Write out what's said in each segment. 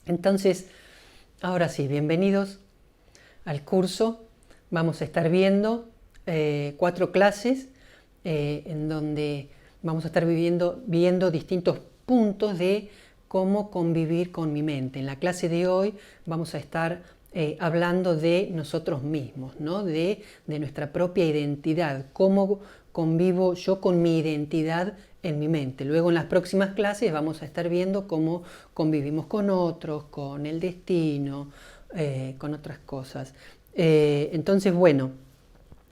Entonces, ahora sí, bienvenidos al curso. Vamos a estar viendo 4 clases en donde vamos a estar viendo distintos puntos de cómo convivir con mi mente. En la clase de hoy vamos a estar hablando de nosotros mismos, ¿no? de nuestra propia identidad, cómo convivo yo con mi identidad en mi mente. Luego en las próximas clases vamos a estar viendo cómo convivimos con otros, con el destino, con otras cosas. Entonces, bueno,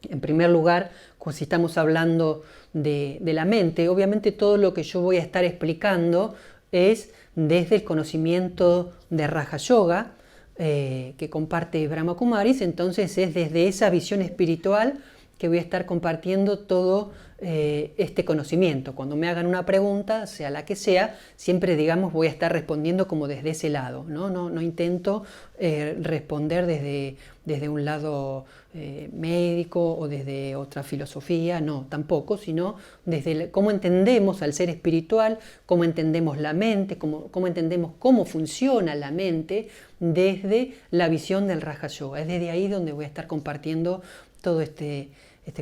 en primer lugar, si estamos hablando de la mente, obviamente todo lo que yo voy a estar explicando es desde el conocimiento de Raja Yoga, que comparte Brahma Kumaris. Entonces es desde esa visión espiritual que voy a estar compartiendo todo este conocimiento. Cuando me hagan una pregunta, sea la que sea, siempre, digamos, voy a estar respondiendo como desde ese lado, ¿no? No intento responder desde un lado médico o desde otra filosofía, no, tampoco, sino desde cómo entendemos al ser espiritual, cómo entendemos la mente, cómo entendemos cómo funciona la mente desde la visión del Raja Yoga. Es desde ahí donde voy a estar compartiendo todo este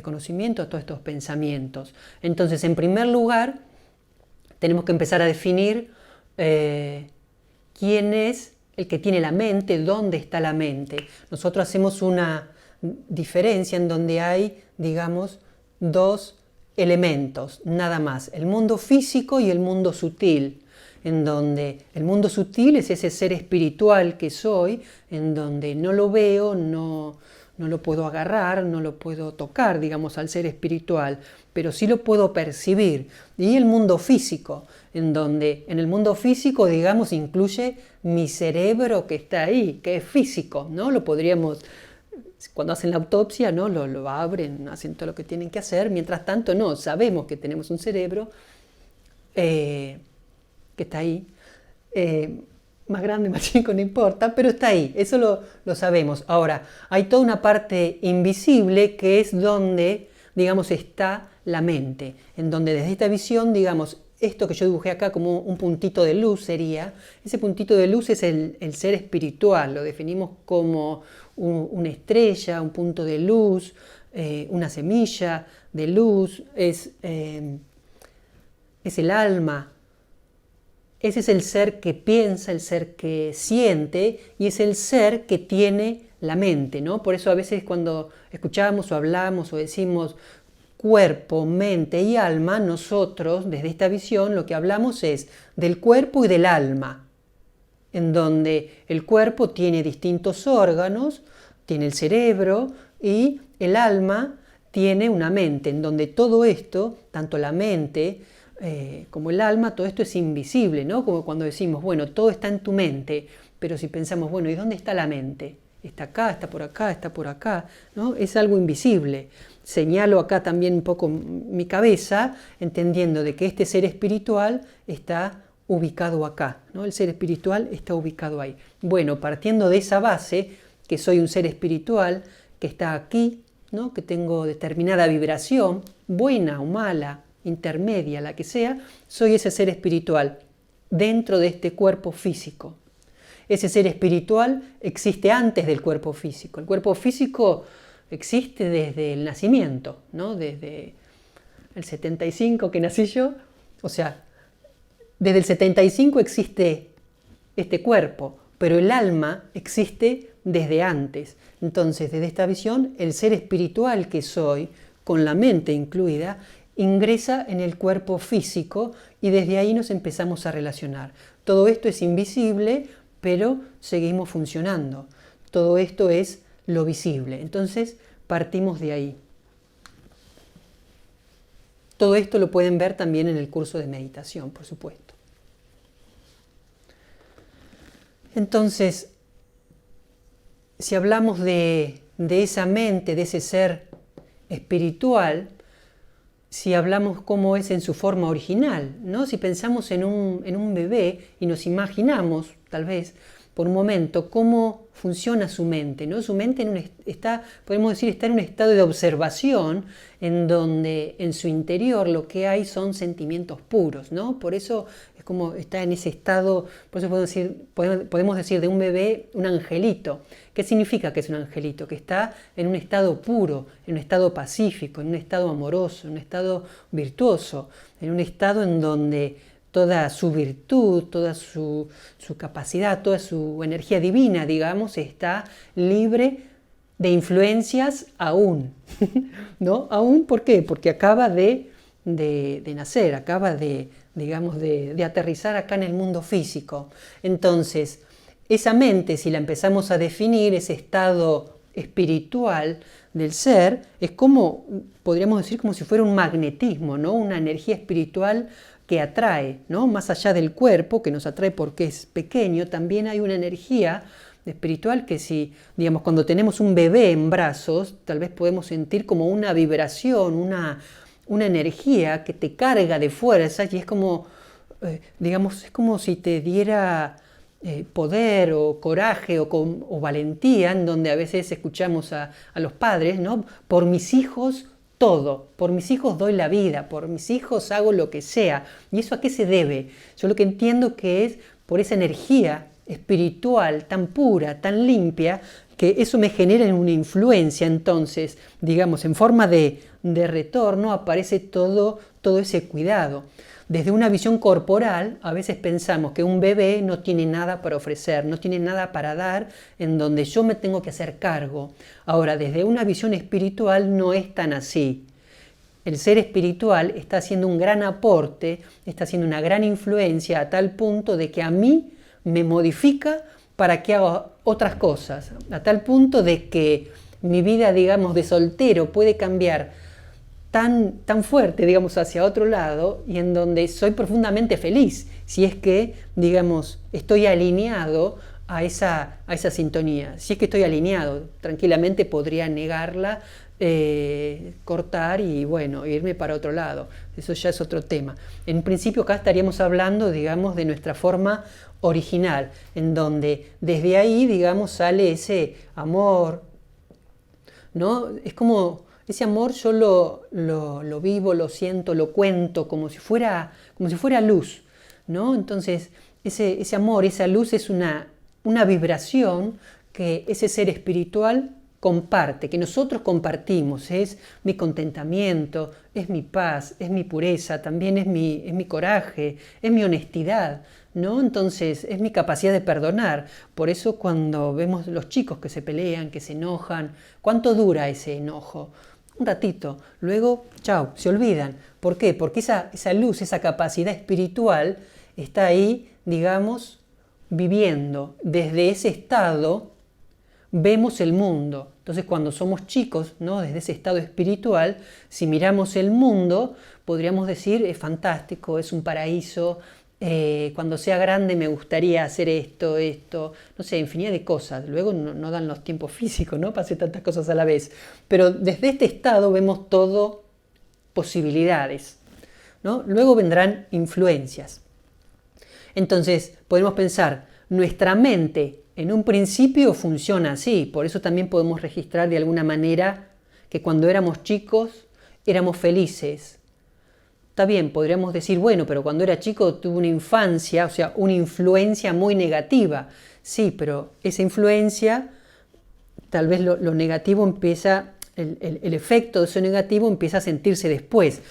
conocimiento, todos estos pensamientos. Entonces, en primer lugar, tenemos que empezar a definir quién es el que tiene la mente, dónde está la mente. Nosotros hacemos una diferencia en donde hay, digamos, 2 elementos, nada más, el mundo físico y el mundo sutil, en donde el mundo sutil es ese ser espiritual que soy, en donde no lo veo, no lo puedo agarrar, no lo puedo tocar, digamos, al ser espiritual, pero sí lo puedo percibir. Y el mundo físico, en donde en el mundo físico, digamos, incluye mi cerebro que está ahí, que es físico, ¿no? Lo podríamos, cuando hacen la autopsia, ¿no? Lo abren, hacen todo lo que tienen que hacer. Mientras tanto, no, sabemos que tenemos un cerebro que está ahí. Más grande, más chico, no importa, pero está ahí, eso lo sabemos. Ahora, hay toda una parte invisible que es donde, digamos, está la mente, en donde desde esta visión, digamos, esto que yo dibujé acá como un puntito de luz sería, ese puntito de luz es el ser espiritual, lo definimos como una estrella, un punto de luz, una semilla de luz, es el alma. Ese es el ser que piensa, el ser que siente y es el ser que tiene la mente, ¿no? Por eso a veces cuando escuchamos o hablamos o decimos cuerpo, mente y alma, nosotros desde esta visión lo que hablamos es del cuerpo y del alma, en donde el cuerpo tiene distintos órganos, tiene el cerebro y el alma tiene una mente, en donde todo esto, tanto la mente, como el alma, todo esto es invisible, ¿no? Como cuando decimos, bueno, todo está en tu mente, pero si pensamos, bueno, ¿y dónde está la mente? Está acá, está por acá, ¿no? Es algo invisible. Señalo acá también un poco mi cabeza, entendiendo de que este ser espiritual está ubicado acá, ¿no? El ser espiritual está ubicado ahí. Bueno, partiendo de esa base, que soy un ser espiritual, que está aquí, ¿no? Que tengo determinada vibración, buena o mala, intermedia, la que sea, soy ese ser espiritual dentro de este cuerpo físico. Ese ser espiritual existe antes del cuerpo físico. El cuerpo físico existe desde el nacimiento, ¿no? Desde el 75 que nací yo, o sea, desde el 75 existe este cuerpo, pero el alma existe desde antes. Entonces, desde esta visión, el ser espiritual que soy, con la mente incluida, ingresa en el cuerpo físico y desde ahí nos empezamos a relacionar. Todo esto es invisible, pero seguimos funcionando. Todo esto es lo visible. Entonces, partimos de ahí. Todo esto lo pueden ver también en el curso de meditación, por supuesto. Entonces, si hablamos de esa mente, de ese ser espiritual, si hablamos cómo es en su forma original, ¿no? Si pensamos en un bebé y nos imaginamos, tal vez, por un momento, cómo funciona su mente, ¿no? Su mente podemos decir, está en un estado de observación en donde en su interior lo que hay son sentimientos puros, ¿no? Por eso Es como está en ese estado, por eso podemos decir de un bebé un angelito. ¿Qué significa que es un angelito? Que está en un estado puro, en un estado pacífico, en un estado amoroso, en un estado virtuoso, en un estado en donde toda su virtud, toda su capacidad, toda su energía divina, digamos, está libre de influencias aún. ¿No? Aún, ¿por qué? Porque acaba de nacer, acaba digamos, de aterrizar acá en el mundo físico. Entonces, esa mente, si la empezamos a definir, ese estado espiritual del ser, es como, podríamos decir, como si fuera un magnetismo, ¿no? Una energía espiritual que atrae, ¿no? Más allá del cuerpo, que nos atrae porque es pequeño, también hay una energía espiritual que si, digamos, cuando tenemos un bebé en brazos, tal vez podemos sentir como una vibración, una energía que te carga de fuerza y es como, digamos, es como si te diera poder o coraje o valentía, en donde a veces escuchamos a los padres, ¿no? Por mis hijos todo, por mis hijos doy la vida, por mis hijos hago lo que sea. ¿Y eso a qué se debe? Yo lo que entiendo que es por esa energía espiritual tan pura, tan limpia, que eso me genera una influencia. Entonces, digamos, en forma de retorno aparece todo ese cuidado. Desde una visión corporal, a veces pensamos que un bebé no tiene nada para ofrecer, no tiene nada para dar, en donde yo me tengo que hacer cargo. Ahora, desde una visión espiritual no es tan así. El ser espiritual está haciendo un gran aporte, está haciendo una gran influencia a tal punto de que a mí me modifica para que haga otras cosas, a tal punto de que mi vida, digamos, de soltero puede cambiar tan fuerte, digamos, hacia otro lado y en donde soy profundamente feliz, si es que, digamos, estoy alineado a esa sintonía. Si es que estoy alineado, tranquilamente podría negarla, cortar y, bueno, irme para otro lado. Eso ya es otro tema. En principio acá estaríamos hablando, digamos, de nuestra forma original, en donde desde ahí, digamos, sale ese amor, ¿no? Es como ese amor yo lo vivo, lo siento, lo cuento como si fuera luz, ¿no? Entonces, ese amor, esa luz es una vibración que ese ser espiritual comparte, que nosotros compartimos, es mi contentamiento, es mi paz, es mi pureza, también es mi coraje, es mi honestidad, ¿no? Entonces es mi capacidad de perdonar. Por eso cuando vemos los chicos que se pelean, que se enojan, ¿cuánto dura ese enojo? Un ratito, luego, chao, se olvidan. ¿Por qué? Porque esa luz, esa capacidad espiritual está ahí, digamos, viviendo. Desde ese estado vemos el mundo. Entonces cuando somos chicos, ¿no? Desde ese estado espiritual, si miramos el mundo, podríamos decir, es fantástico, es un paraíso, cuando sea grande me gustaría hacer esto, no sé, infinidad de cosas. Luego no dan los tiempos físicos, ¿no? Para hacer tantas cosas a la vez. Pero desde este estado vemos todo posibilidades, ¿no? Luego vendrán influencias. Entonces, podemos pensar, nuestra mente en un principio funciona así, por eso también podemos registrar de alguna manera que cuando éramos chicos éramos felices. Está bien, podríamos decir, bueno, pero cuando era chico tuve una infancia, o sea, una influencia muy negativa. Sí, pero esa influencia, tal vez lo negativo empieza, el efecto de eso negativo empieza a sentirse después.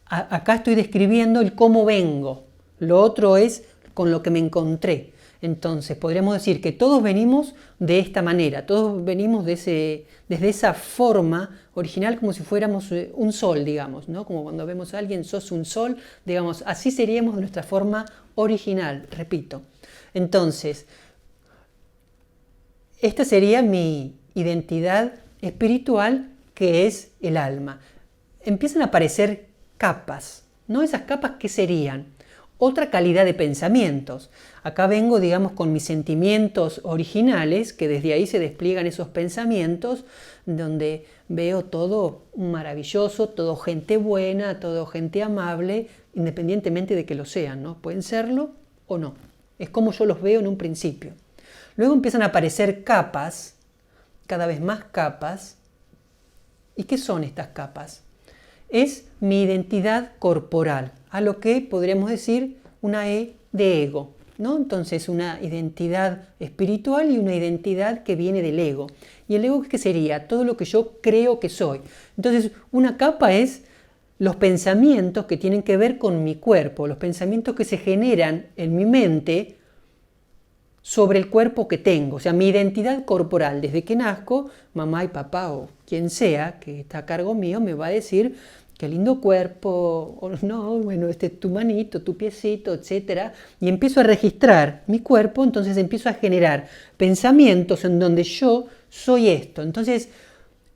Acá estoy describiendo el cómo vengo, lo otro es con lo que me encontré. Entonces, podríamos decir que todos venimos de esta manera, todos venimos desde esa forma original como si fuéramos un sol, digamos, ¿no? Como cuando vemos a alguien, sos un sol, digamos, así seríamos de nuestra forma original, repito. Entonces, esta sería mi identidad espiritual, que es el alma. Empiezan a aparecer capas, ¿no? Esas capas, ¿qué serían? Otra calidad de pensamientos. Acá vengo, digamos, con mis sentimientos originales, que desde ahí se despliegan esos pensamientos, donde veo todo maravilloso, todo gente buena, todo gente amable, independientemente de que lo sean, ¿no? Pueden serlo o no. Es como yo los veo en un principio. Luego empiezan a aparecer capas, cada vez más capas. ¿Y qué son estas capas? Es mi identidad corporal, a lo que podríamos decir una de ego, ¿no? Entonces una identidad espiritual y una identidad que viene del ego. ¿Y el ego qué sería? Todo lo que yo creo que soy. Entonces una capa es los pensamientos que tienen que ver con mi cuerpo, los pensamientos que se generan en mi mente sobre el cuerpo que tengo, o sea, mi identidad corporal. Desde que nazco, mamá y papá o quien sea que está a cargo mío me va a decir qué lindo cuerpo, o no, bueno, este es tu manito, tu piecito, etc. Y empiezo a registrar mi cuerpo, entonces empiezo a generar pensamientos en donde yo soy esto. Entonces,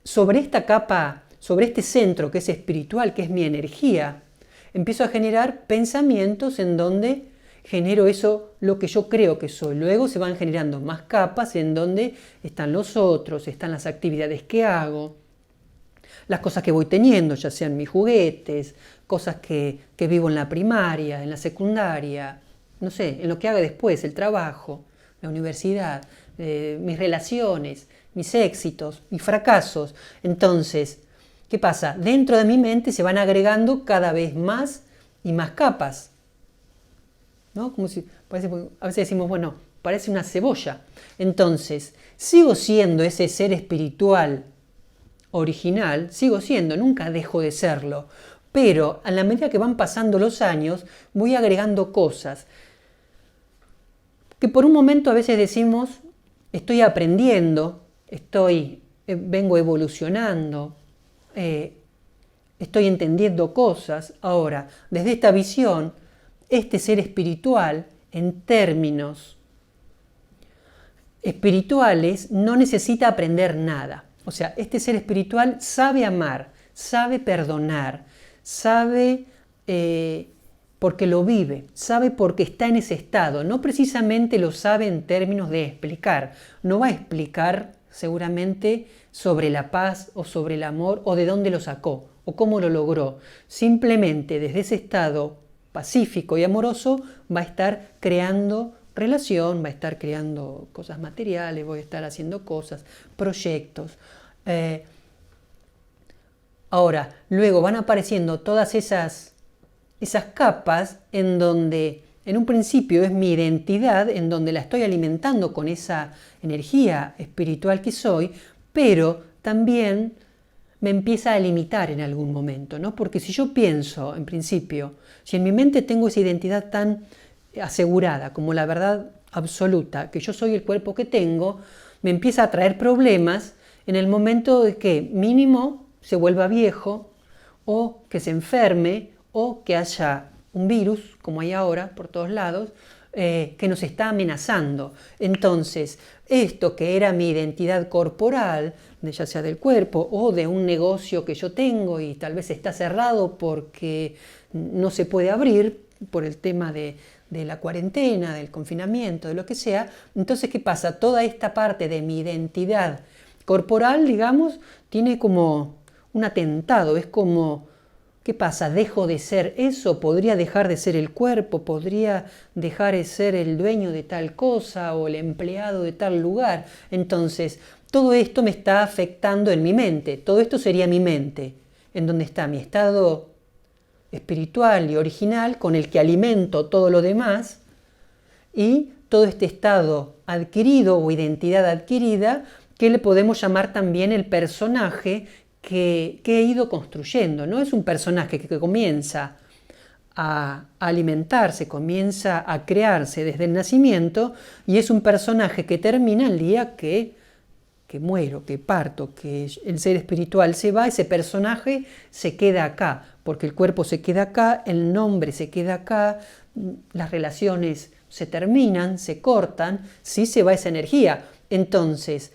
sobre esta capa, sobre este centro que es espiritual, que es mi energía, empiezo a generar pensamientos en donde genero eso, lo que yo creo que soy. Luego se van generando más capas en donde están los otros, están las actividades que hago, las cosas que voy teniendo, ya sean mis juguetes, cosas que vivo en la primaria, en la secundaria, no sé, en lo que haga después, el trabajo, la universidad, mis relaciones, mis éxitos, mis fracasos. Entonces, ¿qué pasa? Dentro de mi mente se van agregando cada vez más y más capas, ¿no? Como si, a veces decimos, bueno, parece una cebolla. Entonces, sigo siendo ese ser espiritual original, sigo siendo, nunca dejo de serlo, pero a la medida que van pasando los años, voy agregando cosas que por un momento a veces decimos, estoy aprendiendo, vengo evolucionando, estoy entendiendo cosas. Ahora, desde esta visión, este ser espiritual, en términos espirituales, no necesita aprender nada. O sea, este ser espiritual sabe amar, sabe perdonar, sabe porque lo vive, sabe porque está en ese estado. No precisamente lo sabe en términos de explicar. No va a explicar seguramente sobre la paz o sobre el amor o de dónde lo sacó o cómo lo logró. Simplemente desde ese estado pacífico y amoroso va a estar creando relación, va a estar creando cosas materiales, voy a estar haciendo cosas, proyectos. Ahora, luego van apareciendo todas esas capas en donde en un principio es mi identidad, en donde la estoy alimentando con esa energía espiritual que soy, pero también me empieza a limitar en algún momento, ¿no? Porque si yo pienso, en principio, si en mi mente tengo esa identidad tan asegurada como la verdad absoluta, que yo soy el cuerpo que tengo, me empieza a traer problemas en el momento de que mínimo se vuelva viejo o que se enferme o que haya un virus, como hay ahora por todos lados, que nos está amenazando. Entonces, esto que era mi identidad corporal, ya sea del cuerpo o de un negocio que yo tengo y tal vez está cerrado porque no se puede abrir por el tema de la cuarentena, del confinamiento, de lo que sea. Entonces, ¿qué pasa? Toda esta parte de mi identidad corporal, digamos, tiene como un atentado, es como, ¿qué pasa? ¿Dejo de ser eso? ¿Podría dejar de ser el cuerpo? ¿Podría dejar de ser el dueño de tal cosa o el empleado de tal lugar? Entonces, todo esto me está afectando en mi mente. Todo esto sería mi mente, en donde está mi estado espiritual y original con el que alimento todo lo demás, y todo este estado adquirido o identidad adquirida que le podemos llamar también el personaje que he ido construyendo. No es un personaje que comienza a alimentarse, comienza a crearse desde el nacimiento, y es un personaje que termina el día que muero, que parto, que el ser espiritual se va. Ese personaje se queda acá, porque el cuerpo se queda acá, el nombre se queda acá, las relaciones se terminan, se cortan, sí se va esa energía. Entonces,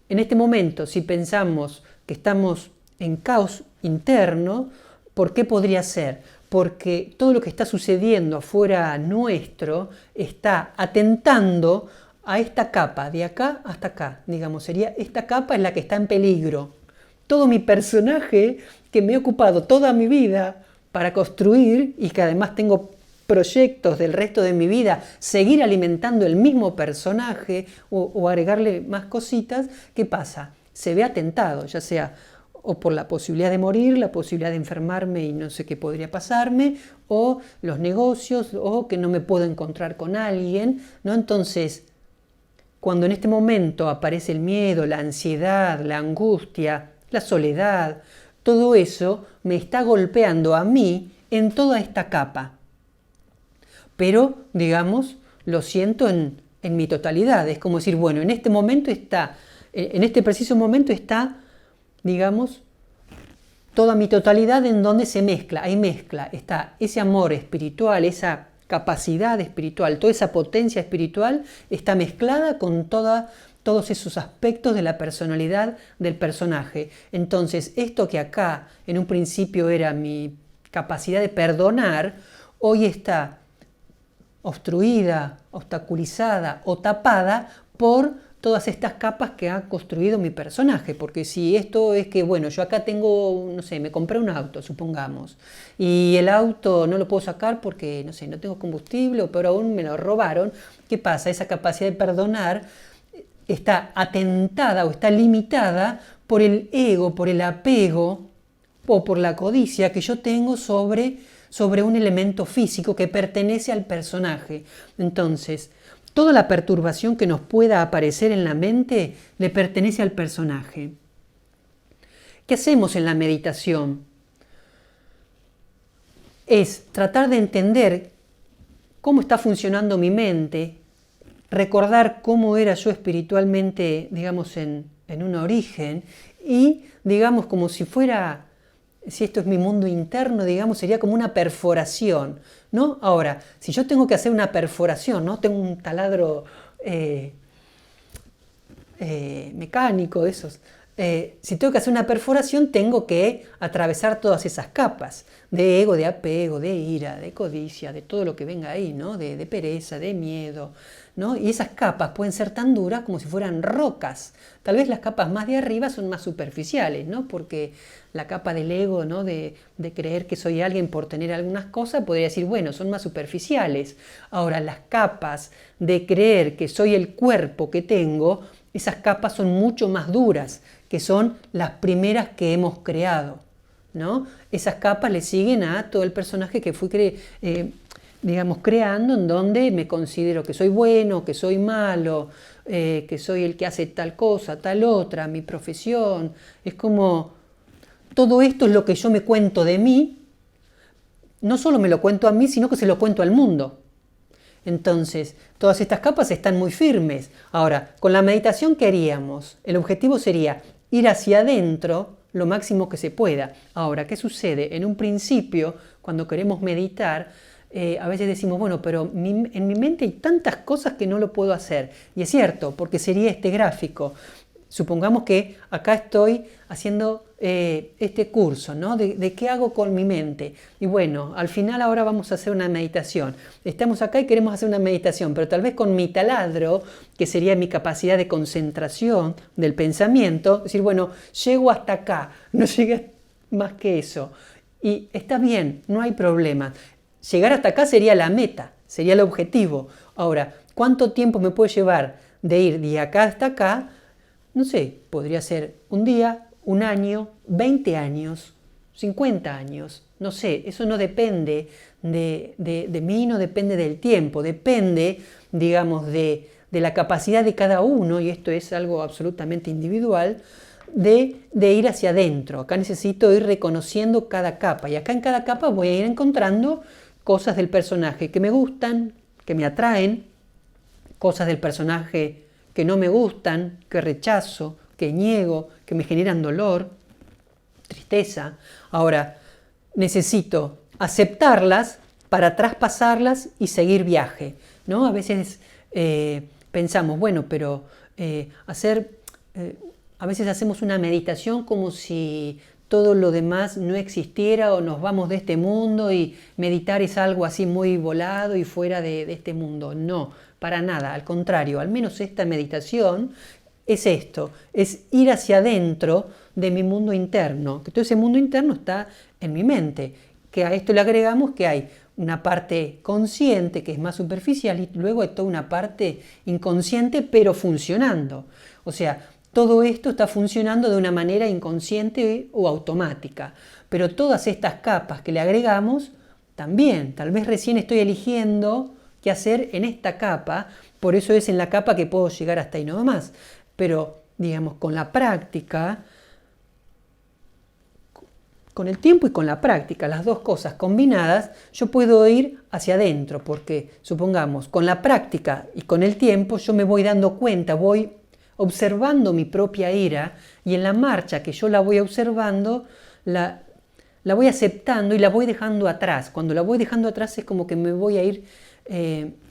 en este momento, si pensamos que estamos en caos interno, ¿por qué podría ser? Porque todo lo que está sucediendo afuera nuestro está atentando a esta capa, de acá hasta acá, digamos, sería esta capa es la que está en peligro. Todo mi personaje que me he ocupado toda mi vida para construir y que además tengo proyectos del resto de mi vida, seguir alimentando el mismo personaje o agregarle más cositas, ¿qué pasa? Se ve atentado, ya sea o por la posibilidad de morir, la posibilidad de enfermarme y no sé qué podría pasarme, o los negocios, o que no me puedo encontrar con alguien, ¿no? Entonces, cuando en este momento aparece el miedo, la ansiedad, la angustia, la soledad, todo eso me está golpeando a mí en toda esta capa. Pero, digamos, lo siento en mi totalidad. Es como decir, bueno, en este momento está, en este preciso momento está, digamos, toda mi totalidad en donde se mezcla, hay mezcla, está ese amor espiritual, esa capacidad espiritual, toda esa potencia espiritual está mezclada con todos esos aspectos de la personalidad del personaje. Entonces, esto que acá en un principio era mi capacidad de perdonar, hoy está obstruida, obstaculizada o tapada por todas estas capas que ha construido mi personaje. Porque si esto es que, bueno, yo acá tengo, no sé, me compré un auto, supongamos, y el auto no lo puedo sacar porque, no sé, no tengo combustible o peor aún me lo robaron, ¿qué pasa? Esa capacidad de perdonar está atentada o está limitada por el ego, por el apego o por la codicia que yo tengo sobre un elemento físico que pertenece al personaje. Entonces, toda la perturbación que nos pueda aparecer en la mente le pertenece al personaje. ¿Qué hacemos en la meditación? Es tratar de entender cómo está funcionando mi mente, recordar cómo era yo espiritualmente, digamos, en un origen, y, digamos, como si fuera, si esto es mi mundo interno, digamos, sería como una perforación, ¿no? Ahora, si yo tengo que hacer una perforación, ¿no? Tengo un taladro mecánico de esos. Si tengo que hacer una perforación, tengo que atravesar todas esas capas de ego, de apego, de ira, de codicia, de todo lo que venga ahí, ¿no? De pereza, de miedo, ¿no? Y esas capas pueden ser tan duras como si fueran rocas. Tal vez las capas más de arriba son más superficiales, ¿no? Porque la capa del ego, ¿no? de creer que soy alguien por tener algunas cosas, podría decir, bueno, son más superficiales. Ahora, las capas de creer que soy el cuerpo que tengo, esas capas son mucho más duras, que son las primeras que hemos creado, ¿no? Esas capas le siguen a todo el personaje que fui digamos, creando, en donde me considero que soy bueno, que soy malo, que soy el que hace tal cosa, tal otra, mi profesión. Es como, todo esto es lo que yo me cuento de mí, no solo me lo cuento a mí, sino que se lo cuento al mundo. Entonces, todas estas capas están muy firmes. Ahora, con la meditación, ¿qué haríamos? El objetivo sería ir hacia adentro lo máximo que se pueda. Ahora, ¿qué sucede? En un principio, cuando queremos meditar, a veces decimos, bueno, pero en mi mente hay tantas cosas que no lo puedo hacer. Y es cierto, porque sería este gráfico. Supongamos que acá estoy haciendo este curso, ¿no? De qué hago con mi mente. Y bueno, al final ahora vamos a hacer una meditación. Estamos acá y queremos hacer una meditación, pero tal vez con mi taladro, que sería mi capacidad de concentración del pensamiento, decir, bueno, llego hasta acá, no llegué más que eso. Y está bien, no hay problema. Llegar hasta acá sería la meta, sería el objetivo. Ahora, ¿cuánto tiempo me puede llevar de ir de acá hasta acá? No sé, podría ser un día, un año, 20 años, 50 años, no sé, eso no depende de mí, no depende del tiempo, depende, digamos, de la capacidad de cada uno, y esto es algo absolutamente individual, de ir hacia adentro. Acá necesito ir reconociendo cada capa, y acá en cada capa voy a ir encontrando cosas del personaje que me gustan, que me atraen, cosas del personaje que no me gustan, que rechazo, que niego, que me generan dolor, tristeza. Ahora, necesito aceptarlas para traspasarlas y seguir viaje, ¿no? A veces pensamos, bueno, pero a veces hacemos una meditación como si todo lo demás no existiera o nos vamos de este mundo y meditar es algo así muy volado y fuera de este mundo. No, para nada, al contrario, al menos esta meditación es esto, es ir hacia adentro de mi mundo interno, que todo ese mundo interno está en mi mente, que a esto le agregamos que hay una parte consciente que es más superficial y luego hay toda una parte inconsciente pero funcionando. O sea, todo esto está funcionando de una manera inconsciente o automática. Pero todas estas capas que le agregamos, también, tal vez recién estoy eligiendo qué hacer en esta capa, por eso es en la capa que puedo llegar hasta ahí no más. Pero, digamos, con la práctica, con el tiempo y con la práctica, las dos cosas combinadas, yo puedo ir hacia adentro, porque supongamos, con la práctica y con el tiempo yo me voy dando cuenta, voy observando mi propia ira y en la marcha que yo la voy observando, la voy aceptando y la voy dejando atrás. Cuando la voy dejando atrás es como que me voy a ir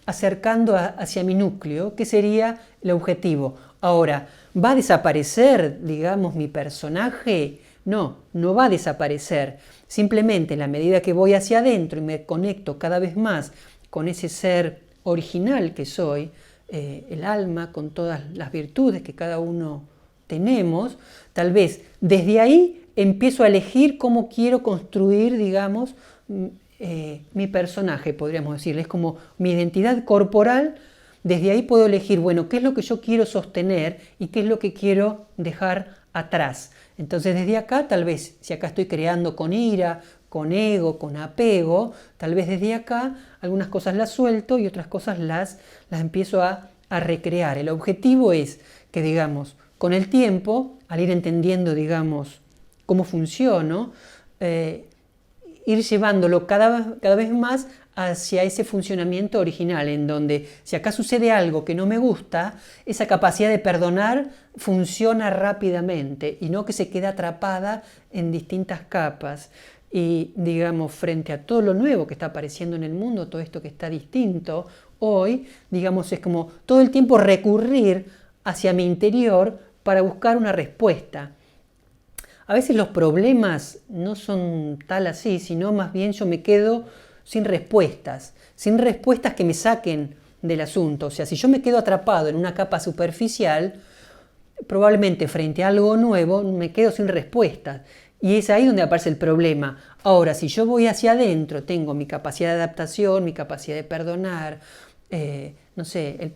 acercando hacia mi núcleo, que sería el objetivo. Ahora, ¿va a desaparecer, digamos, mi personaje? No, no va a desaparecer. Simplemente en la medida que voy hacia adentro y me conecto cada vez más con ese ser original que soy, el alma, con todas las virtudes que cada uno tenemos, tal vez desde ahí empiezo a elegir cómo quiero construir, digamos, mi personaje, podríamos decirle. Es como mi identidad corporal. Desde ahí puedo elegir, bueno, qué es lo que yo quiero sostener y qué es lo que quiero dejar atrás. Entonces desde acá, tal vez, si acá estoy creando con ira, con ego, con apego, tal vez desde acá algunas cosas las suelto y otras cosas las empiezo a recrear. El objetivo es que, digamos, con el tiempo, al ir entendiendo, digamos, cómo funciono, ir llevándolo cada vez más hacia ese funcionamiento original, en donde si acá sucede algo que no me gusta, esa capacidad de perdonar funciona rápidamente y no que se queda atrapada en distintas capas. Y digamos, frente a todo lo nuevo que está apareciendo en el mundo, todo esto que está distinto hoy, digamos, es como todo el tiempo recurrir hacia mi interior para buscar una respuesta. A veces los problemas no son tal así, sino más bien yo me quedo sin respuestas que me saquen del asunto. O sea, si yo me quedo atrapado en una capa superficial, probablemente frente a algo nuevo me quedo sin respuestas. Y es ahí donde aparece el problema. Ahora, si yo voy hacia adentro, tengo mi capacidad de adaptación, mi capacidad de perdonar, no sé,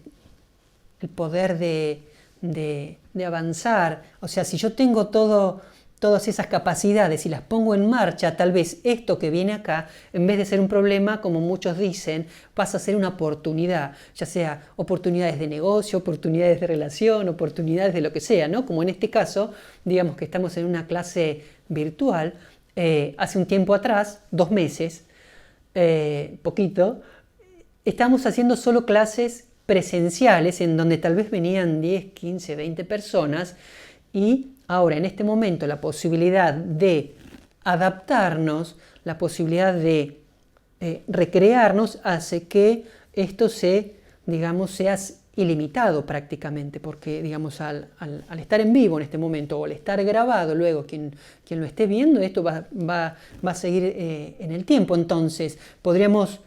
el poder de avanzar. O sea, si yo tengo todas esas capacidades y las pongo en marcha, tal vez esto que viene acá, en vez de ser un problema, como muchos dicen, pasa a ser una oportunidad, ya sea oportunidades de negocio, oportunidades de relación, oportunidades de lo que sea, ¿no? Como en este caso, digamos que estamos en una clase virtual, hace un tiempo atrás, 2 meses, poquito, estábamos haciendo solo clases presenciales en donde tal vez venían 10, 15, 20 personas y ahora en este momento la posibilidad de adaptarnos, la posibilidad de recrearnos hace que esto sea ilimitado prácticamente, porque digamos al estar en vivo en este momento o al estar grabado luego quien lo esté viendo, esto va a seguir en el tiempo. Entonces podríamos,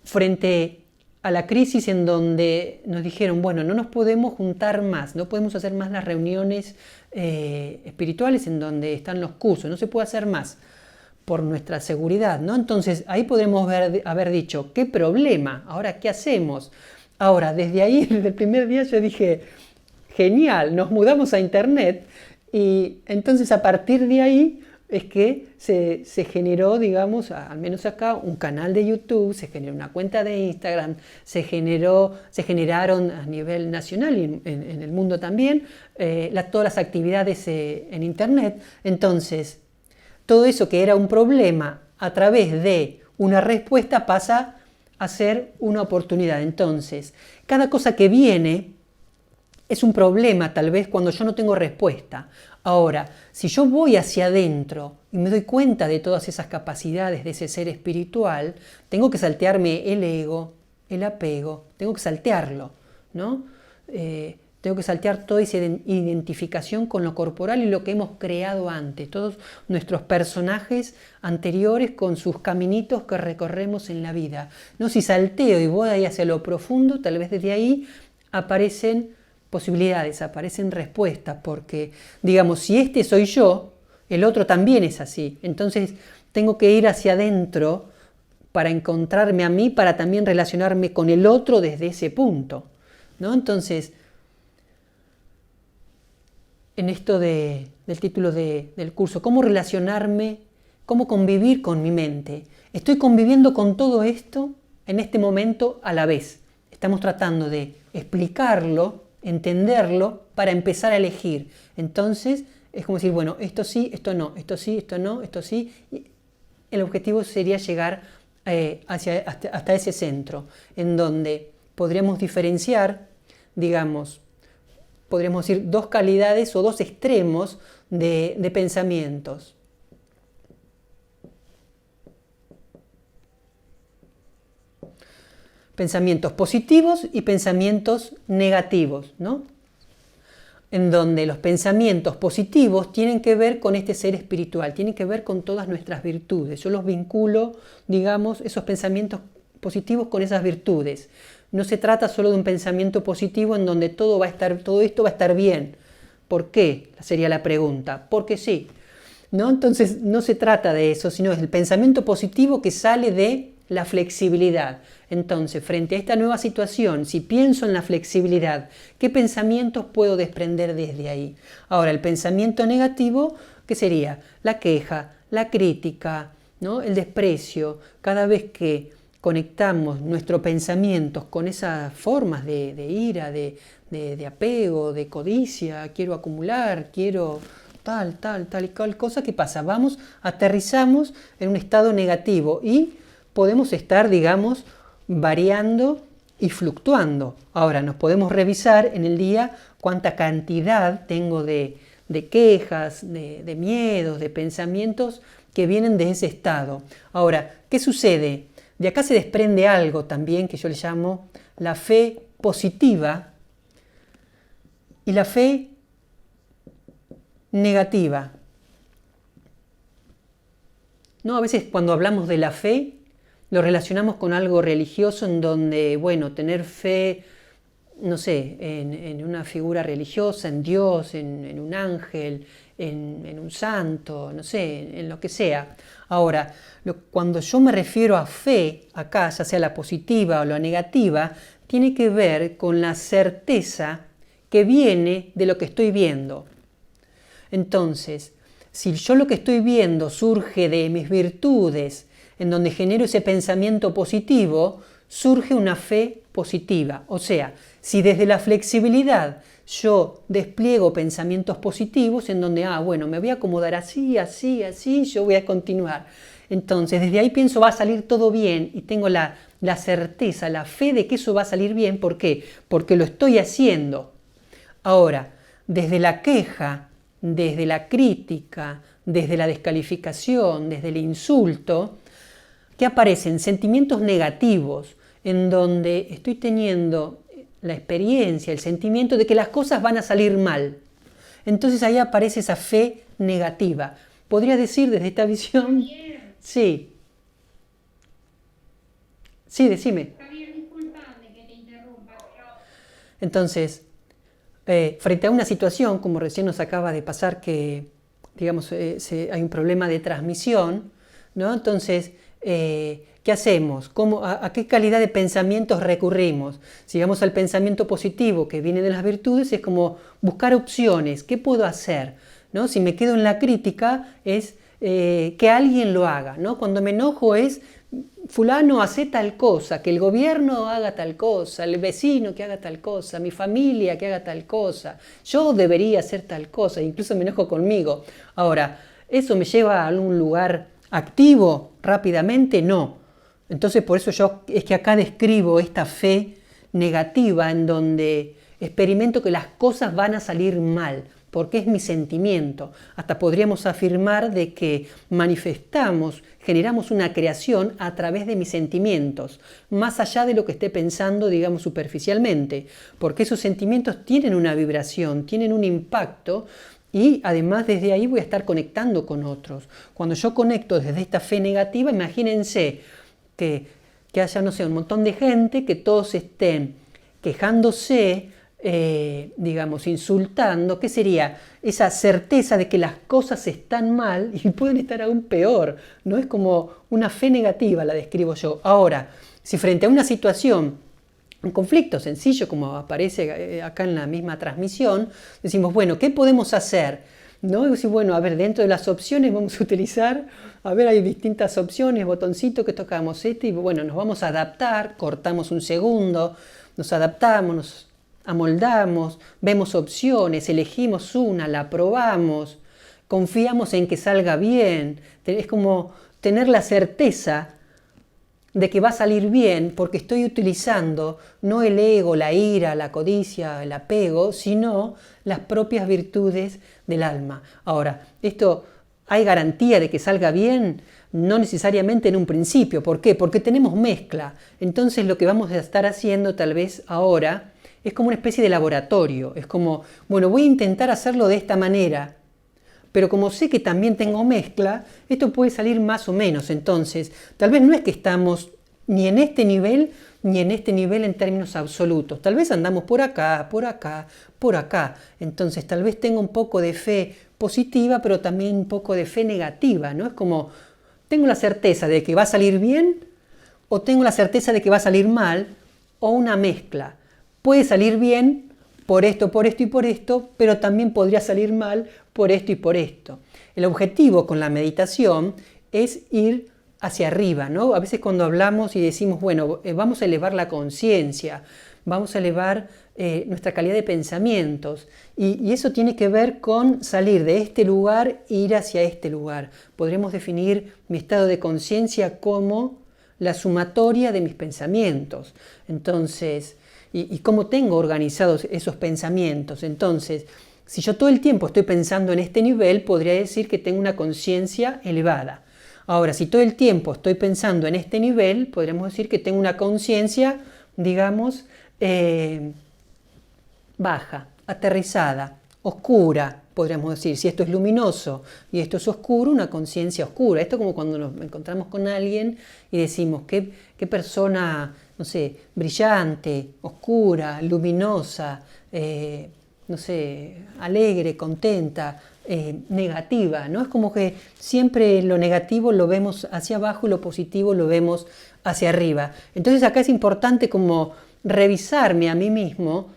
frente a la crisis en donde nos dijeron, bueno, no nos podemos juntar más, no podemos hacer más las reuniones espirituales en donde están los cursos, no se puede hacer más por nuestra seguridad, ¿no? Entonces ahí podremos haber dicho, ¿qué problema? Ahora, ¿qué hacemos? Ahora, desde ahí, desde el primer día yo dije, genial, nos mudamos a internet y entonces a partir de ahí es que se generó, digamos, al menos acá, un canal de YouTube, se generó una cuenta de Instagram, se generaron a nivel nacional y en el mundo también, todas las actividades en Internet. Entonces, todo eso que era un problema a través de una respuesta pasa a ser una oportunidad. Entonces, cada cosa que viene es un problema tal vez cuando yo no tengo respuesta. Ahora, si yo voy hacia adentro y me doy cuenta de todas esas capacidades de ese ser espiritual, tengo que saltearme el ego, el apego, tengo que saltearlo, ¿no? Tengo que saltear toda esa identificación con lo corporal y lo que hemos creado antes, todos nuestros personajes anteriores con sus caminitos que recorremos en la vida, ¿no? Si salteo y voy ahí hacia lo profundo, tal vez desde ahí aparecen posibilidades, aparecen respuestas, porque, digamos, si este soy yo, el otro también es así. Entonces, tengo que ir hacia adentro para encontrarme a mí, para también relacionarme con el otro desde ese punto, ¿no? Entonces, en esto del título del curso, cómo relacionarme, cómo convivir con mi mente. Estoy conviviendo con todo esto en este momento a la vez. Estamos tratando de explicarlo, entenderlo, para empezar a elegir. Entonces, es como decir, bueno, esto sí, esto no, esto sí, esto no, esto sí. Y el objetivo sería llegar hasta ese centro, en donde podríamos diferenciar, digamos, podríamos decir, dos calidades o dos extremos de pensamientos. Pensamientos positivos y pensamientos negativos, ¿no? En donde los pensamientos positivos tienen que ver con este ser espiritual, tienen que ver con todas nuestras virtudes. Yo los vinculo, digamos, esos pensamientos positivos con esas virtudes. No se trata solo de un pensamiento positivo en donde todo esto va a estar bien. ¿Por qué? Sería la pregunta. Porque sí, ¿no? Entonces no se trata de eso, sino es el pensamiento positivo que sale de la flexibilidad. Entonces, frente a esta nueva situación, si pienso en la flexibilidad, ¿qué pensamientos puedo desprender desde ahí? Ahora, el pensamiento negativo, ¿qué sería? La queja, la crítica, ¿no? El desprecio. Cada vez que conectamos nuestros pensamientos con esas formas de ira, de apego, de codicia, quiero acumular, quiero tal y cual cosa, ¿qué pasa? Aterrizamos en un estado negativo y podemos estar, digamos, variando y fluctuando. Ahora, nos podemos revisar en el día cuánta cantidad tengo de quejas, de miedos, de pensamientos que vienen de ese estado. Ahora, ¿qué sucede? De acá se desprende algo también que yo le llamo la fe positiva y la fe negativa. ¿No? A veces cuando hablamos de la fe, lo relacionamos con algo religioso en donde, bueno, tener fe, no sé, en una figura religiosa, en Dios, en un ángel, en un santo, no sé, en lo que sea. Ahora, cuando yo me refiero a fe, acá, ya sea la positiva o la negativa, tiene que ver con la certeza que viene de lo que estoy viendo. Entonces, si yo lo que estoy viendo surge de mis virtudes, en donde genero ese pensamiento positivo, surge una fe positiva. O sea, si desde la flexibilidad yo despliego pensamientos positivos en donde, bueno, me voy a acomodar así, yo voy a continuar. Entonces, desde ahí pienso va a salir todo bien y tengo la certeza, la fe de que eso va a salir bien. ¿Por qué? Porque lo estoy haciendo. Ahora, desde la queja, desde la crítica, desde la descalificación, desde el insulto, que aparecen sentimientos negativos en donde estoy teniendo la experiencia, el sentimiento de que las cosas van a salir mal. Entonces ahí aparece esa fe negativa. ¿Podría decir desde esta visión? Sí. Sí, decime. Javier, disculpame que te interrumpa, pero Entonces, frente a una situación, como recién nos acaba de pasar, que digamos hay un problema de transmisión, ¿no? Entonces, ¿qué hacemos? ¿A qué calidad de pensamientos recurrimos? Si vamos al pensamiento positivo que viene de las virtudes, es como buscar opciones. ¿Qué puedo hacer? ¿No? Si me quedo en la crítica, es que alguien lo haga, ¿no? Cuando me enojo es fulano hace tal cosa, que el gobierno haga tal cosa, el vecino que haga tal cosa, mi familia que haga tal cosa, yo debería hacer tal cosa, incluso me enojo conmigo. Ahora, ¿eso me lleva a algún lugar activo rápidamente? No. Entonces por eso es que acá describo esta fe negativa en donde experimento que las cosas van a salir mal, porque es mi sentimiento. Hasta podríamos afirmar de que generamos una creación a través de mis sentimientos, más allá de lo que esté pensando, digamos, superficialmente, porque esos sentimientos tienen una vibración, tienen un impacto, y además desde ahí voy a estar conectando con otros. Cuando yo conecto desde esta fe negativa, imagínense que haya, no sé, un montón de gente, que todos estén quejándose, digamos, insultando. ¿Qué sería? Esa certeza de que las cosas están mal y pueden estar aún peor, ¿no? Es como una fe negativa, la describo yo. Ahora, si frente a una situación un conflicto sencillo como aparece acá en la misma transmisión, decimos, bueno, ¿qué podemos hacer? ¿No? Y decir, bueno, a ver, dentro de las opciones vamos a utilizar, a ver, hay distintas opciones, botoncito que tocamos y bueno, nos vamos a adaptar, cortamos un segundo, nos adaptamos, nos amoldamos, vemos opciones, elegimos una, la probamos, confiamos en que salga bien, es como tener la certeza de que va a salir bien porque estoy utilizando no el ego, la ira, la codicia, el apego, sino las propias virtudes del alma. Ahora, esto hay garantía de que salga bien, no necesariamente en un principio. ¿Por qué? Porque tenemos mezcla. Entonces lo que vamos a estar haciendo tal vez ahora es como una especie de laboratorio. Es como, bueno, voy a intentar hacerlo de esta manera. Pero como sé que también tengo mezcla, esto puede salir más o menos. Entonces, tal vez no es que estamos ni en este nivel, ni en este nivel en términos absolutos. Tal vez andamos por acá, por acá, por acá. Entonces, tal vez tengo un poco de fe positiva, pero también un poco de fe negativa, ¿no? Es como, tengo la certeza de que va a salir bien, o tengo la certeza de que va a salir mal, o una mezcla. Puede salir bien por esto y por esto, pero también podría salir mal por esto y por esto. El objetivo con la meditación es ir hacia arriba, ¿no? A veces cuando hablamos y decimos, bueno, vamos a elevar la conciencia, vamos a elevar nuestra calidad de pensamientos, y eso tiene que ver con salir de este lugar e ir hacia este lugar. Podremos definir mi estado de conciencia como la sumatoria de mis pensamientos. Entonces, y cómo tengo organizados esos pensamientos. Entonces, si yo todo el tiempo estoy pensando en este nivel, podría decir que tengo una conciencia elevada. Ahora, si todo el tiempo estoy pensando en este nivel, podríamos decir que tengo una conciencia, digamos, baja, aterrizada, oscura, podríamos decir. Si esto es luminoso y esto es oscuro, una conciencia oscura. Esto es como cuando nos encontramos con alguien y decimos, qué persona, no sé, brillante, oscura, luminosa, no sé, alegre, contenta, negativa, ¿no? Es como que siempre lo negativo lo vemos hacia abajo y lo positivo lo vemos hacia arriba. Entonces acá es importante como revisarme a mí mismo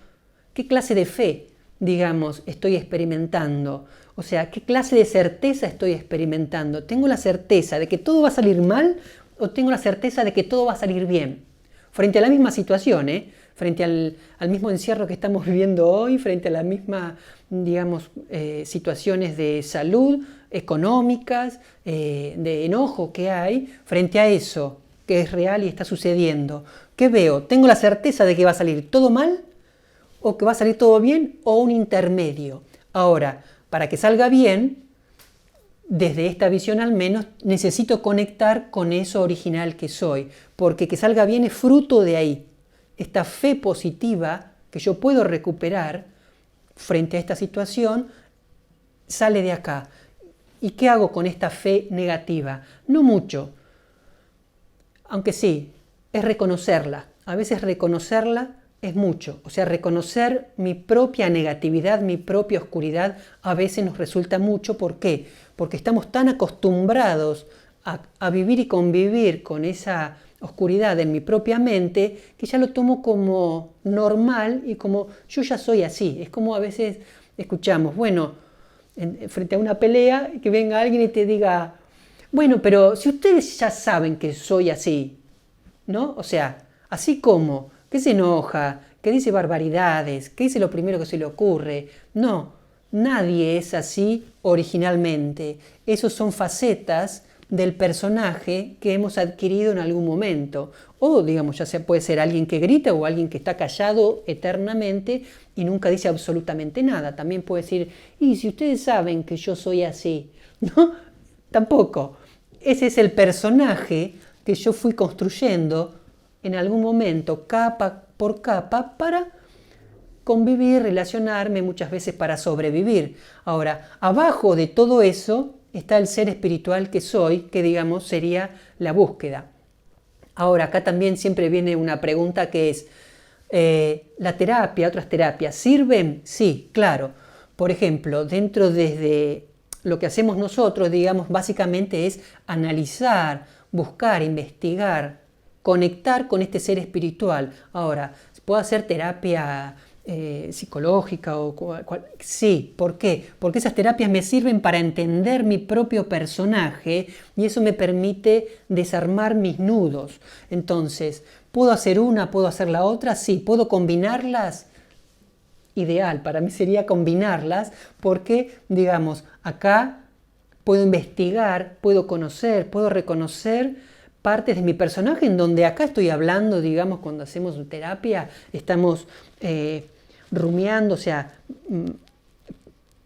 qué clase de fe, digamos, estoy experimentando. O sea, qué clase de certeza estoy experimentando. ¿Tengo la certeza de que todo va a salir mal o tengo la certeza de que todo va a salir bien? Frente a la misma situación, frente al mismo encierro que estamos viviendo hoy, frente a las mismas, digamos, situaciones de salud, económicas, de enojo que hay, frente a eso que es real y está sucediendo. ¿Qué veo? ¿Tengo la certeza de que va a salir todo mal o que va a salir todo bien o un intermedio? Ahora, para que salga bien, desde esta visión al menos, necesito conectar con eso original que soy, porque que salga bien es fruto de ahí. Esta fe positiva que yo puedo recuperar frente a esta situación sale de acá. ¿Y qué hago con esta fe negativa? No mucho, aunque sí, es reconocerla. A veces reconocerla es mucho. O sea, reconocer mi propia negatividad, mi propia oscuridad, a veces nos resulta mucho. ¿Por qué? Porque estamos tan acostumbrados a vivir y convivir con esa oscuridad en mi propia mente que ya lo tomo como normal y como yo ya soy así. Es como a veces escuchamos, bueno, frente a una pelea, que venga alguien y te diga, bueno, pero si ustedes ya saben que soy así, ¿no? O sea, así como, que se enoja, que dice barbaridades, que dice lo primero que se le ocurre. No, nadie es así originalmente. Esos son facetas del personaje que hemos adquirido en algún momento. O, digamos, ya sea, puede ser alguien que grita o alguien que está callado eternamente y nunca dice absolutamente nada. También puede decir, y si ustedes saben que yo soy así, ¿no? Tampoco. Ese es el personaje que yo fui construyendo en algún momento, capa por capa, para convivir, relacionarme, muchas veces para sobrevivir. Ahora, abajo de todo eso está el ser espiritual que soy, que digamos sería la búsqueda. Ahora, acá también siempre viene una pregunta que es, ¿la terapia, otras terapias, sirven? Sí, claro. Por ejemplo, dentro desde lo que hacemos nosotros, digamos, básicamente es analizar, buscar, investigar, conectar con este ser espiritual. Ahora, ¿Puedo hacer terapia psicológica? Sí, ¿por qué? Porque esas terapias me sirven para entender mi propio personaje y eso me permite desarmar mis nudos. Entonces, ¿puedo hacer una? ¿Puedo hacer la otra? Sí. ¿Puedo combinarlas? Ideal, para mí sería combinarlas porque, digamos, acá puedo investigar, puedo conocer, puedo reconocer partes de mi personaje en donde acá estoy hablando, digamos, cuando hacemos terapia, estamos rumiando, o sea,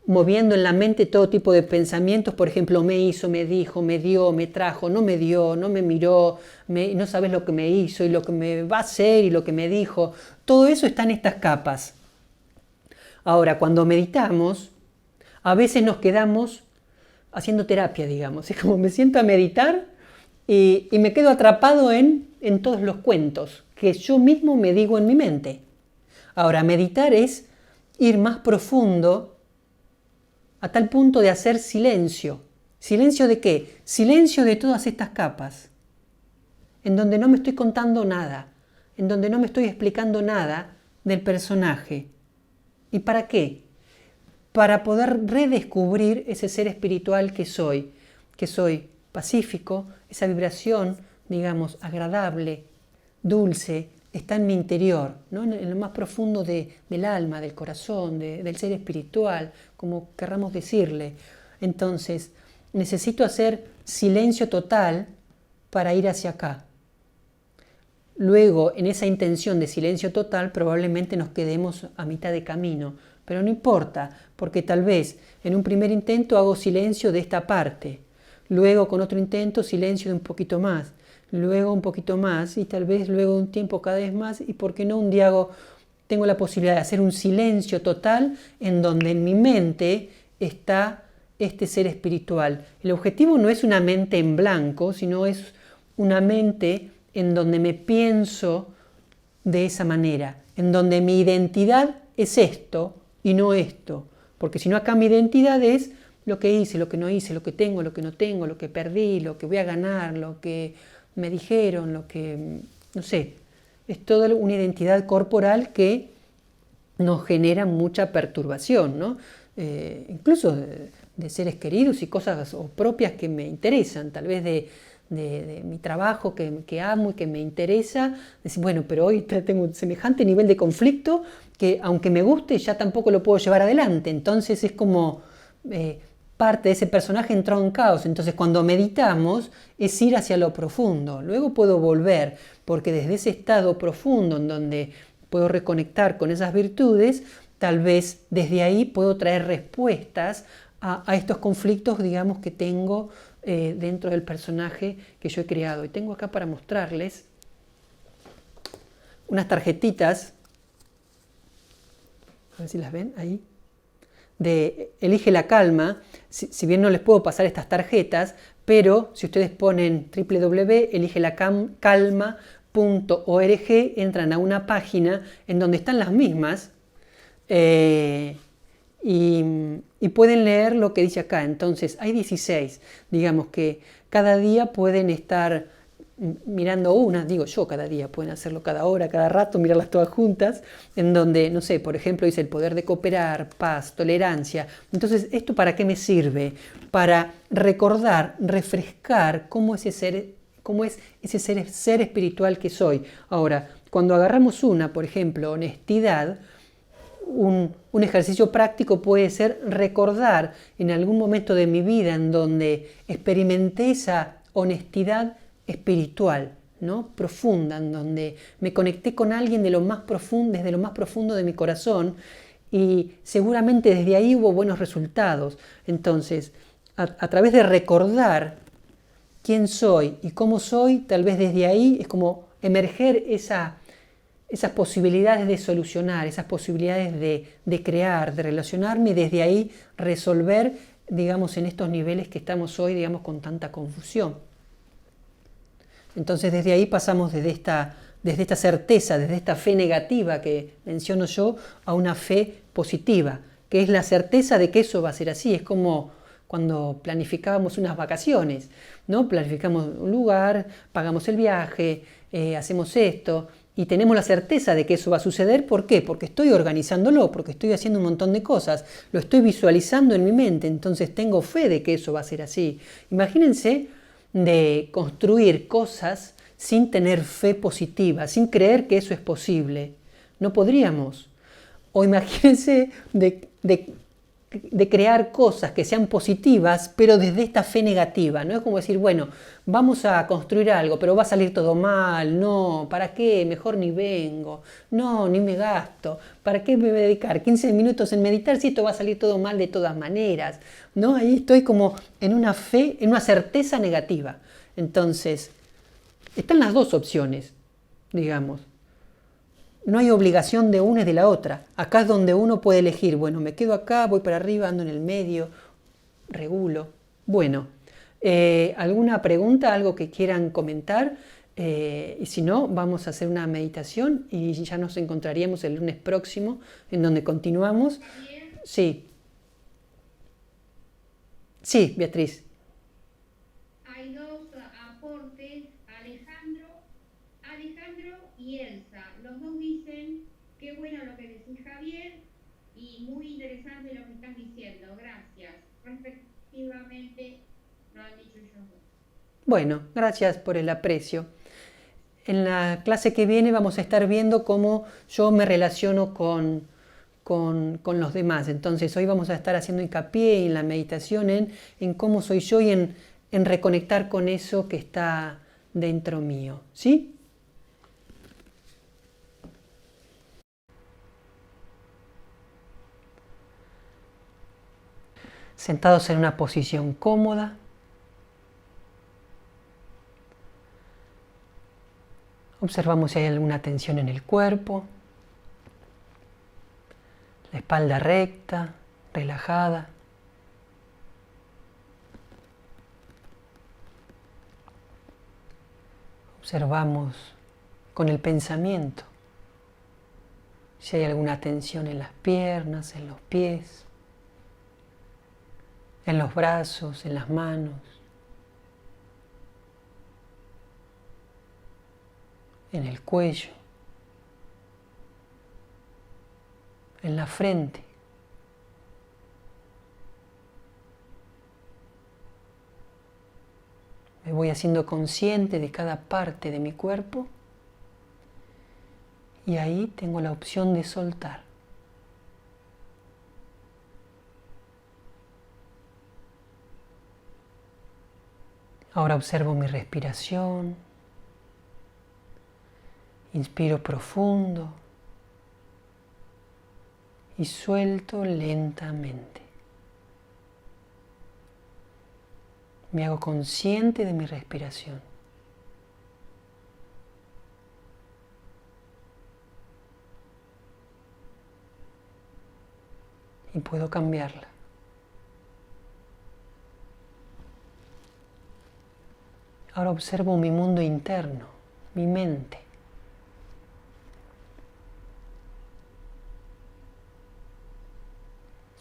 moviendo en la mente todo tipo de pensamientos, por ejemplo, me hizo, me dijo, me dio, me trajo, no me dio, no me miró, no sabes lo que me hizo y lo que me va a hacer y lo que me dijo, todo eso está en estas capas. Ahora, cuando meditamos, a veces nos quedamos haciendo terapia, digamos. Es como me siento a meditar y me quedo atrapado en todos los cuentos que yo mismo me digo en mi mente. Ahora, meditar es ir más profundo a tal punto de hacer silencio. ¿Silencio de qué? Silencio de todas estas capas, en donde no me estoy contando nada, en donde no me estoy explicando nada del personaje. ¿Y para qué? Para poder redescubrir ese ser espiritual que soy pacífico, esa vibración, digamos, agradable, dulce, está en mi interior, ¿no? En lo más profundo del alma, del corazón, del ser espiritual, como querramos decirle. Entonces, necesito hacer silencio total para ir hacia acá. Luego, en esa intención de silencio total, probablemente nos quedemos a mitad de camino. Pero no importa, porque tal vez en un primer intento hago silencio de esta parte. Luego, con otro intento, silencio de un poquito más. Luego un poquito más y tal vez luego un tiempo cada vez más. Y por qué no un día tengo la posibilidad de hacer un silencio total en donde en mi mente está este ser espiritual. El objetivo no es una mente en blanco, sino es una mente en donde me pienso de esa manera, en donde mi identidad es esto y no esto, porque si no acá mi identidad es lo que hice, lo que no hice, lo que tengo, lo que no tengo, lo que perdí, lo que voy a ganar, lo que me dijeron, lo que, no sé, es toda una identidad corporal que nos genera mucha perturbación, ¿no? Incluso de seres queridos y cosas propias que me interesan, tal vez de mi trabajo que amo y que me interesa, decir, bueno, pero hoy tengo un semejante nivel de conflicto que aunque me guste ya tampoco lo puedo llevar adelante. Entonces es como parte de ese personaje entró en caos. Entonces cuando meditamos es ir hacia lo profundo. Luego puedo volver, porque desde ese estado profundo en donde puedo reconectar con esas virtudes, tal vez desde ahí puedo traer respuestas a estos conflictos, digamos, que tengo dentro del personaje que yo he creado. Y tengo acá para mostrarles unas tarjetitas, a ver si las ven ahí, de Elige la Calma. Si bien no les puedo pasar estas tarjetas, pero si ustedes ponen www.eligelacalma.org, entran a una página en donde están las mismas y pueden leer lo que dice acá. Entonces hay 16, digamos que cada día pueden estar mirando una, digo yo cada día, pueden hacerlo cada hora, cada rato, mirarlas todas juntas, en donde, no sé, por ejemplo dice el poder de cooperar, paz, tolerancia. Entonces, ¿esto para qué me sirve? Para recordar, refrescar cómo es ese ser espiritual que soy. Ahora, cuando agarramos una, por ejemplo, honestidad, un ejercicio práctico puede ser recordar en algún momento de mi vida en donde experimenté esa honestidad espiritual, ¿no? Profunda, en donde me conecté con alguien de lo más profundo, desde lo más profundo de mi corazón, y seguramente desde ahí hubo buenos resultados. Entonces, a través de recordar quién soy y cómo soy, tal vez desde ahí es como emerger esas posibilidades de solucionar, esas posibilidades de crear, de relacionarme y desde ahí resolver, digamos, en estos niveles que estamos hoy, digamos, con tanta confusión. Entonces desde ahí pasamos desde esta certeza, desde esta fe negativa que menciono yo, a una fe positiva, que es la certeza de que eso va a ser así. Es como cuando planificábamos unas vacaciones, ¿no? Planificamos un lugar, pagamos el viaje, hacemos esto, y tenemos la certeza de que eso va a suceder. ¿Por qué? Porque estoy organizándolo, porque estoy haciendo un montón de cosas, lo estoy visualizando en mi mente, entonces tengo fe de que eso va a ser así. Imagínense de construir cosas sin tener fe positiva, sin creer que eso es posible. No podríamos. O imagínense de crear cosas que sean positivas, pero desde esta fe negativa. No es como decir, bueno, vamos a construir algo, pero va a salir todo mal. No, ¿para qué? Mejor ni vengo. No, ni me gasto. ¿Para qué me voy a dedicar 15 minutos en meditar si esto va a salir todo mal de todas maneras? ¿No? Ahí estoy como en una fe, en una certeza negativa. Entonces, están las dos opciones, digamos. No hay obligación de una y de la otra. Acá es donde uno puede elegir, bueno, me quedo acá, voy para arriba, ando en el medio, regulo. Bueno, ¿alguna pregunta, algo que quieran comentar? Y si no, vamos a hacer una meditación y ya nos encontraríamos el lunes próximo en donde continuamos. Javier, Sí, sí, Beatriz. hay dos aportes, Alejandro y Elsa. Los dos dicen, qué bueno lo que decís Javier y muy interesante lo que estás diciendo. Gracias. Respectivamente lo han dicho ellos dos. Bueno, gracias por el aprecio. En la clase que viene vamos a estar viendo cómo yo me relaciono con los demás. Entonces hoy vamos a estar haciendo hincapié en la meditación, en cómo soy yo y en reconectar con eso que está dentro mío. ¿Sí? Sentados en una posición cómoda. Observamos si hay alguna tensión en el cuerpo. La espalda recta, relajada. Observamos con el pensamiento si hay alguna tensión en las piernas, en los pies, en los brazos, en las manos, en el cuello, en la frente. Me voy haciendo consciente de cada parte de mi cuerpo y ahí tengo la opción de soltar. Ahora observo mi respiración. Inspiro profundo y suelto lentamente. Me hago consciente de mi respiración. Y puedo cambiarla. Ahora observo mi mundo interno, mi mente.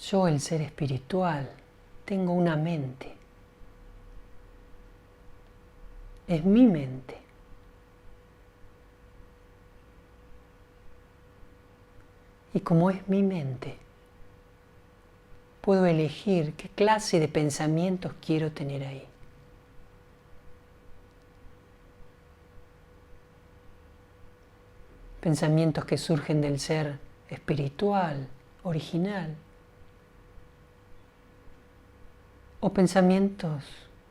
Yo, el ser espiritual, tengo una mente. Es mi mente. Y como es mi mente, puedo elegir qué clase de pensamientos quiero tener ahí. Pensamientos que surgen del ser espiritual, original. O pensamientos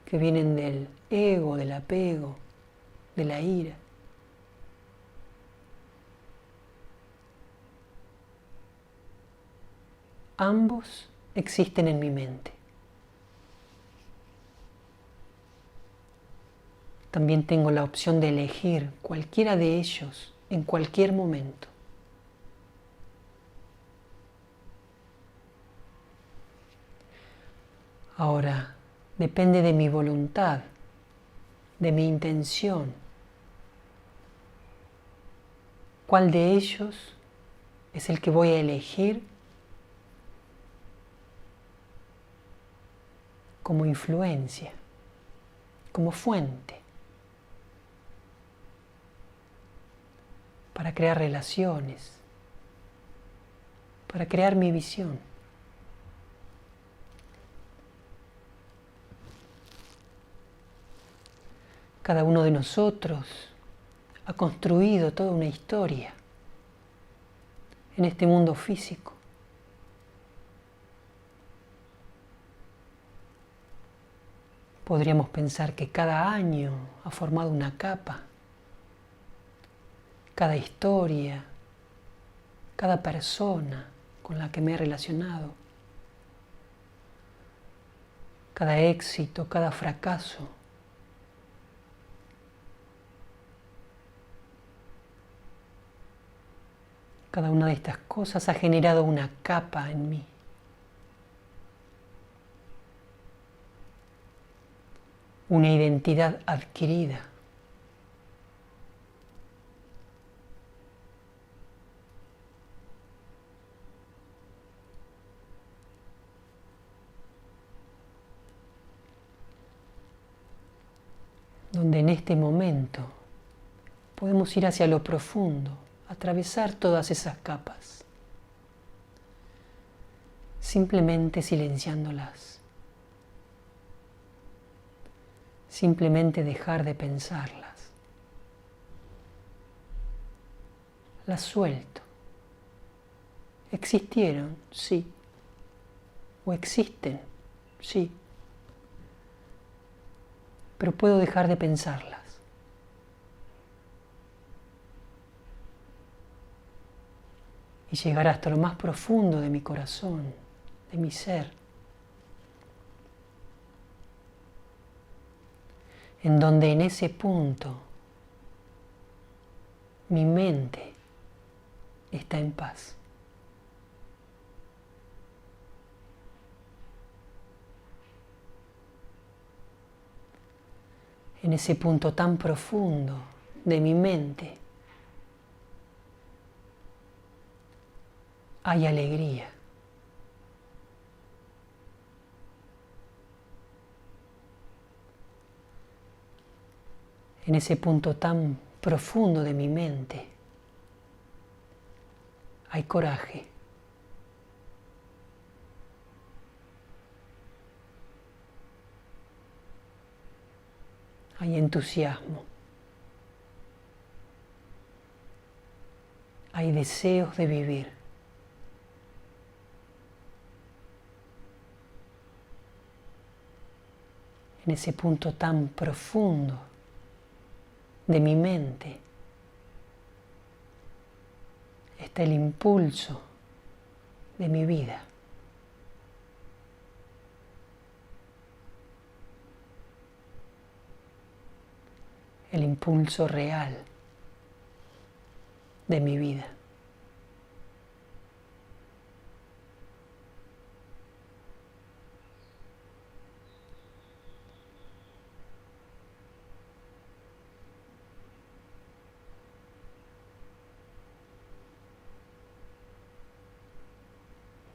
que vienen del ego, del apego, de la ira. Ambos existen en mi mente. También tengo la opción de elegir cualquiera de ellos en cualquier momento. Ahora, depende de mi voluntad, de mi intención. ¿Cuál de ellos es el que voy a elegir como influencia, como fuente para crear relaciones, para crear mi visión. Cada uno de nosotros ha construido toda una historia en este mundo físico. Podríamos pensar que cada año ha formado una capa, cada historia, cada persona con la que me he relacionado, cada éxito, cada fracaso. Cada una de estas cosas ha generado una capa en mí. Una identidad adquirida. Donde en este momento podemos ir hacia lo profundo, atravesar todas esas capas, simplemente silenciándolas, simplemente dejar de pensarlas. Las suelto. ¿Existieron? Sí. ¿O existen? Sí. Pero puedo dejar de pensarlas. Y llegar hasta lo más profundo de mi corazón, de mi ser, en donde en ese punto mi mente está en paz. En ese punto tan profundo de mi mente hay alegría. En ese punto tan profundo de mi mente hay coraje. Hay entusiasmo. Hay deseos de vivir. En ese punto tan profundo de mi mente está el impulso de mi vida. El impulso real de mi vida.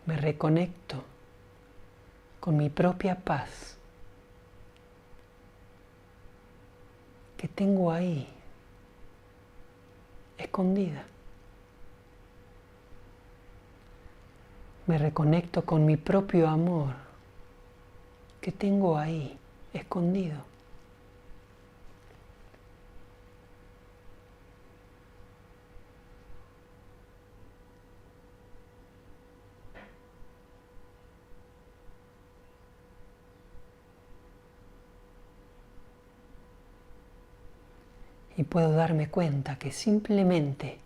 Me reconecto con mi propia paz que tengo ahí, escondida. Me reconecto con mi propio amor que tengo ahí, escondido. Y puedo darme cuenta que simplemente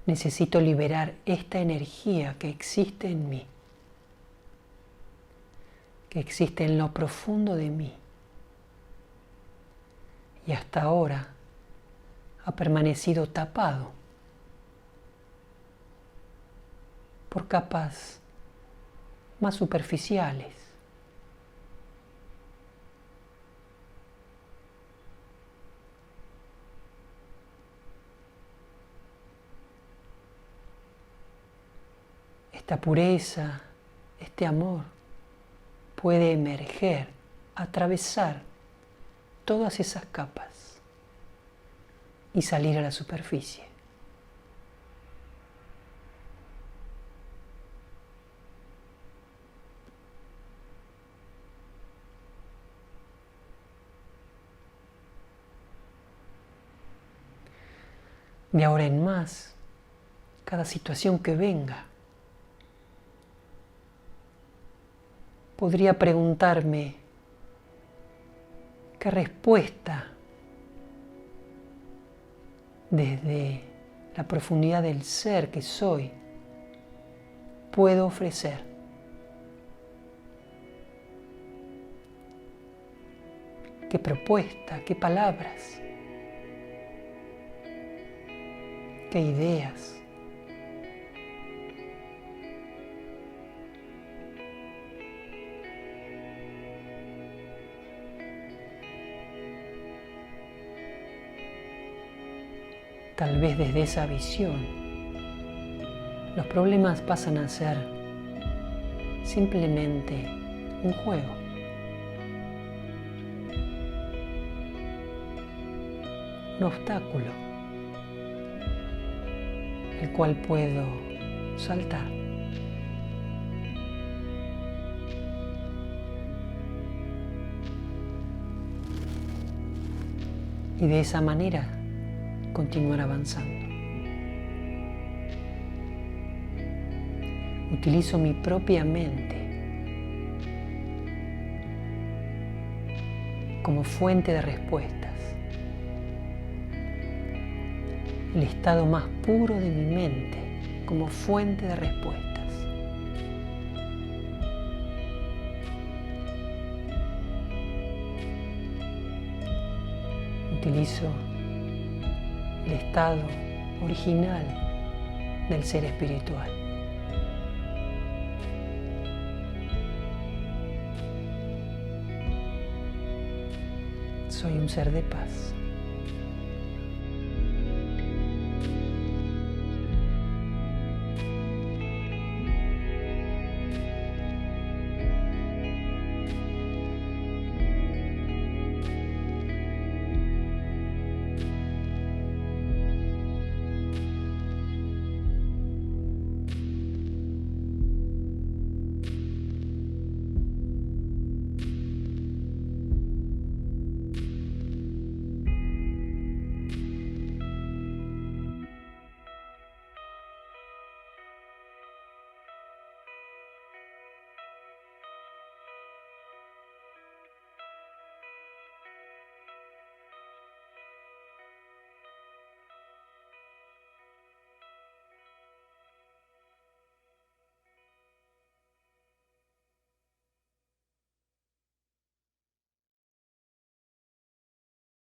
necesito liberar esta energía que existe en mí, que existe en lo profundo de mí. Y hasta ahora ha permanecido tapado por capas más superficiales. Esta pureza, este amor puede emerger, atravesar todas esas capas y salir a la superficie. De ahora en más, cada situación que venga, podría preguntarme qué respuesta desde la profundidad del ser que soy puedo ofrecer. ¿Qué propuesta? ¿Qué palabras? ¿Qué ideas? Tal vez desde esa visión, los problemas pasan a ser simplemente un juego. Un obstáculo, el cual puedo saltar. Y de esa manera continuar avanzando. Utilizo mi propia mente como fuente de respuestas. El estado más puro de mi mente como fuente de respuestas. Utilizo el estado original del ser espiritual. Soy un ser de paz.